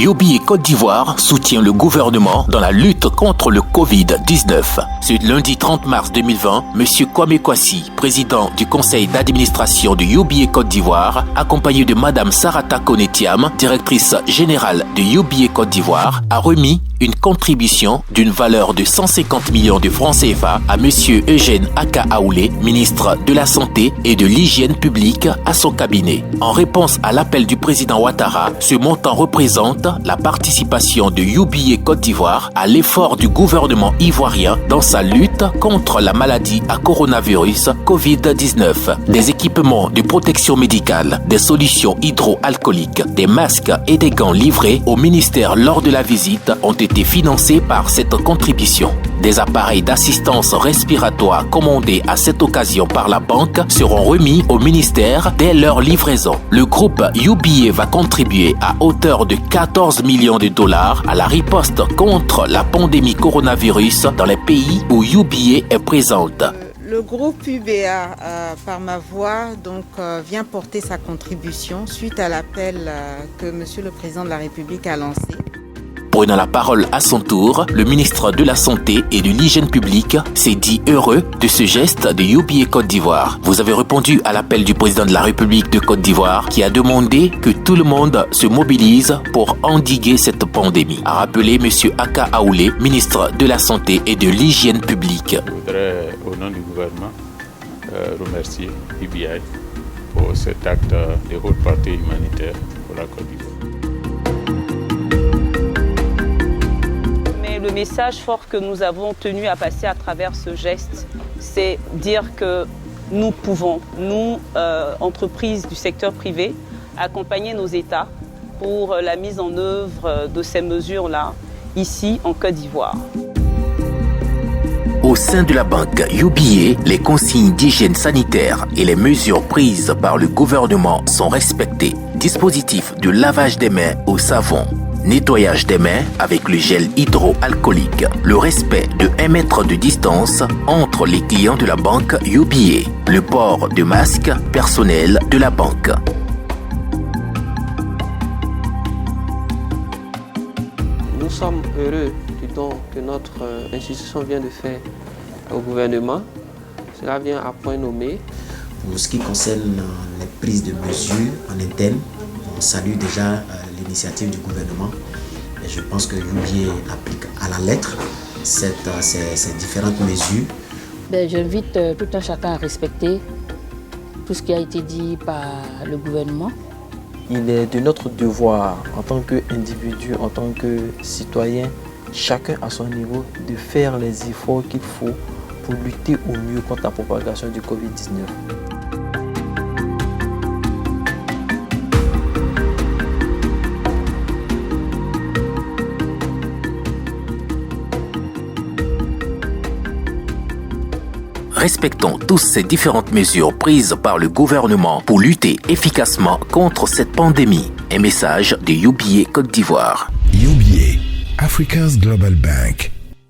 UBA Côte d'Ivoire soutient le gouvernement dans la lutte contre le Covid-19. Ce lundi 30 mars 2020, M. Kwame Kwasi, président du conseil d'administration de UBA Côte d'Ivoire, accompagné de Mme Sarata Konetiam, directrice générale de UBA Côte d'Ivoire, a remis une contribution d'une valeur de 150 millions de francs CFA à M. Eugène Aka Aoulé, ministre de la Santé et de l'Hygiène publique, à son cabinet. En réponse à l'appel du président Ouattara, ce montant représente la participation de UBA Côte d'Ivoire à l'effort du gouvernement ivoirien dans sa lutte contre la maladie à coronavirus Covid-19. Des équipements de protection médicale, des solutions hydroalcooliques, des masques et des gants livrés au ministère lors de la visite ont été financés par cette contribution. Des appareils d'assistance respiratoire commandés à cette occasion par la banque seront remis au ministère dès leur livraison. Le groupe UBA va contribuer à hauteur de 14 millions de dollars à la riposte contre la pandémie coronavirus dans les pays où UBA est présente. Le groupe UBA, par ma voix, vient porter sa contribution suite à l'appel que Monsieur le Président de la République a lancé. Prenant la parole à son tour, le ministre de la Santé et de l'Hygiène publique s'est dit heureux de ce geste de UBA Côte d'Ivoire. Vous avez répondu à l'appel du président de la République de Côte d'Ivoire qui a demandé que tout le monde se mobilise pour endiguer cette pandémie, a rappelé M. Aka Aoulé, ministre de la Santé et de l'Hygiène publique. Je voudrais, au nom du gouvernement, remercier UBA pour cet acte de haute portée humanitaire pour la Côte d'Ivoire. Le message fort que nous avons tenu à passer à travers ce geste, c'est dire que nous pouvons, nous, entreprises du secteur privé, accompagner nos États pour la mise en œuvre de ces mesures-là, ici en Côte d'Ivoire. Au sein de la banque UBA, les consignes d'hygiène sanitaire et les mesures prises par le gouvernement sont respectées. Dispositif de lavage des mains au savon, nettoyage des mains avec le gel hydroalcoolique, le respect de 1 mètre de distance entre les clients de la banque UBA, le port de masque personnel de la banque. Nous sommes heureux du don que notre institution vient de faire au gouvernement. Cela vient à point nommé. Pour ce qui concerne les prises de mesures en interne, on salue déjà l'initiative du gouvernement et je pense que UBA applique à la lettre ces différentes mesures. J'invite tout un chacun à respecter tout ce qui a été dit par le gouvernement. Il est de notre devoir en tant qu'individu, en tant que citoyen, chacun à son niveau, de faire les efforts qu'il faut pour lutter au mieux contre la propagation du Covid-19. Respectons tous ces différentes mesures prises par le gouvernement pour lutter efficacement contre cette pandémie. Un message de UBA Côte d'Ivoire. UBA, Africa's Global Bank.